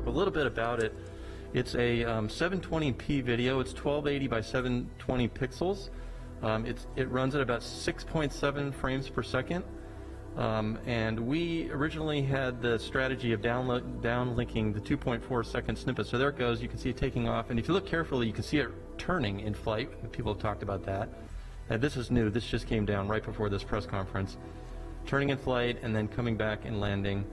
talk a little bit about it. It's a 720p video. It's 1280 by 720 pixels. It runs at about 6.7 frames per second. And we originally had the strategy of downlinking the 2.4 second snippet. So there it goes. You can see it taking off. And if you look carefully, you can see it turning in flight. People have talked about that. This is new. This just came down right before this press conference. Turning in flight and then coming back and landing.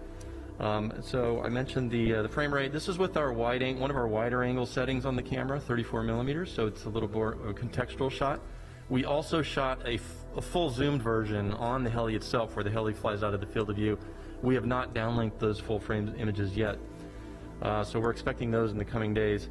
So I mentioned the frame rate. This is with our one of our wider angle settings on the camera, 34 millimeters. So it's a little more contextual shot. We also shot a full zoomed version on the heli itself, where the heli flies out of the field of view. We have not downlinked those full frame images yet, so we're expecting those in the coming days.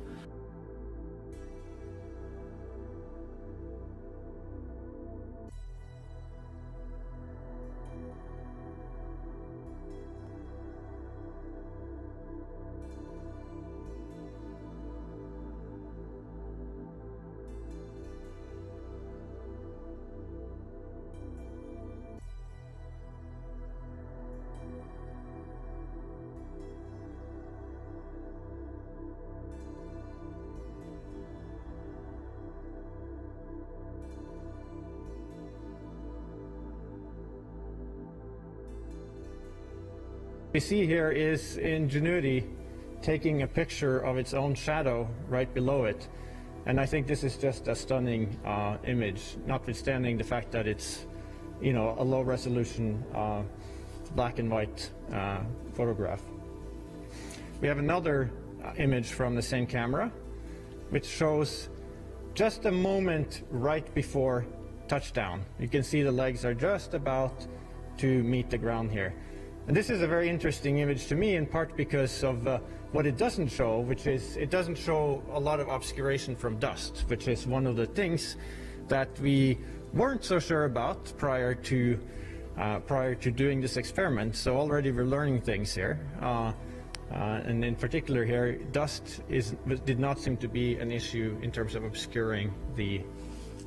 We see here is ingenuity taking a picture of its own shadow right below it, and I think this is just a stunning image, notwithstanding the fact that it's, you know, a low resolution black and white photograph. We have another image from the same camera, which shows just a moment right before touchdown. You can see the legs are just about to meet the ground here. And this is a very interesting image to me, in part because of what it doesn't show, which is it doesn't show a lot of obscuration from dust, which is one of the things that we weren't so sure about prior to doing this experiment. So already we're learning things here, and in particular here, dust did not seem to be an issue in terms of obscuring the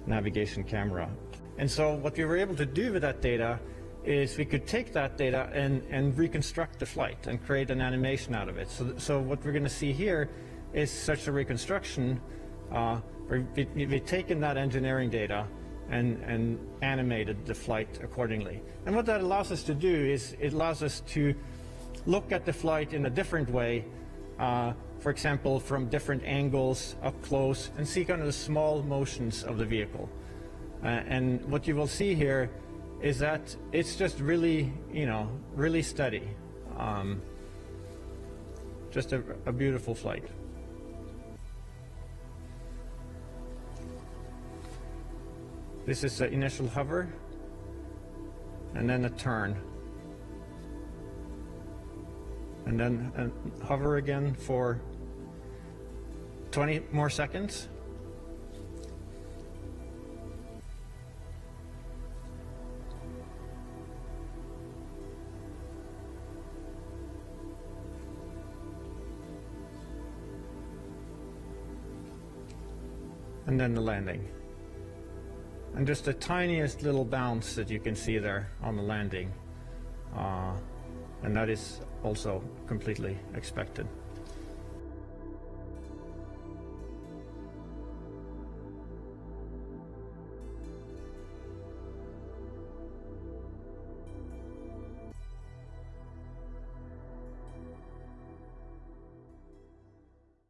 navigation camera. And so what we were able to do with that data is we could take that data and reconstruct the flight and create an animation out of it. So what we're going to see here is such a reconstruction where we've taken that engineering data and animated the flight accordingly. And what that allows us to do is it allows us to look at the flight in a different way, for example, from different angles, up close, and see kind of the small motions of the vehicle. And what you will see here is that it's just really, you know, really steady. Just a beautiful flight. This is the initial hover, and then a turn. And then hover again for 20 more seconds. And then the landing. And just the tiniest little bounce that you can see there on the landing. And that is also completely expected.